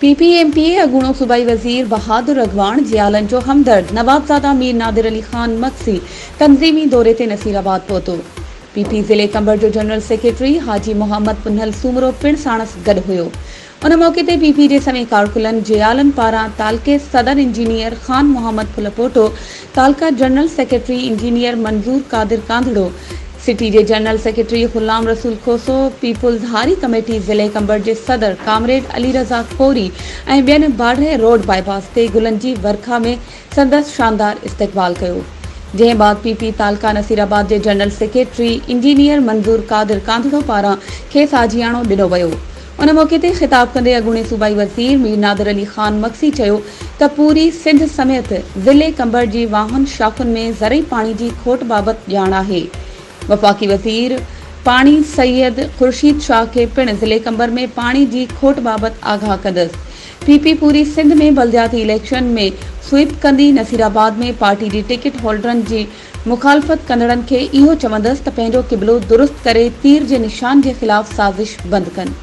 पीपीएमपी अगूणो सूबाई वजीर बहादुर अगवान जियालन जो हमदर्द नवाबजादा मीर नादिर अली खान मक्सी तंजीमी दौरे ते नसीराबाद पहुतो। पीपी जिले कंबर जो जनरल सेक्रेटरी हाजी मोहम्मद पुन्हल सूमरो पिण साणस गड हुयो। उन मौके ते पीपी जे समें कारकुलन जियालन पारां तालके सदर engineer Khan Mohammad फुलपोटो, तालका general secretary engineer मंजूर कादिर कांधड़ो, सिटी जे जनरल सेक्रेटरी गुलाम रसूल खोसो, पीपुल्स हारी कमेटी जिले कंबर जे सदर कामरेड अली रज़ा कोरी ऐं ॿियनि बाढ़े रोड बाईपास ते गुलनि जी वर्खा में संदसि शानदार इस्तक़बाल कयो। जंहिं बाद पीपी तालका नसीराबाद जे जनरल सेक्रेटरी इंजीनियर मंजूर कादिर कांधड़ो पारां खेसि आजियाणो ॾिनो वियो। उन मौके ते ख़िताब कंदे अॻूणे सूबाई वज़ीर मीर नादिर अली खान मक्सी चयो त पूरी सिंध समेत ज़िले कंबर जी वाहन शाखुनि में ज़रई पाणी जी खोट बाबति ॼाण आहे। वफ़ाक़ी वज़ीर पाणी सैयद खुर्शीद शाह के पिण ज़िले कंबर में पाणी जी खोट बाबति आगाह कंदसि। पीपी पूरी सिंध में बलदियाती इलेक्शन में स्वीप कंदी नसीराबाद में पार्टी जी टिकट होल्डरनि जी मुखालफ़त कंदड़नि खे इहो चवंदसि त पंहिंजो क़िबलो दुरुस्त करे तीर जे निशान जे ख़िलाफ़ साज़िश बंदि कनि।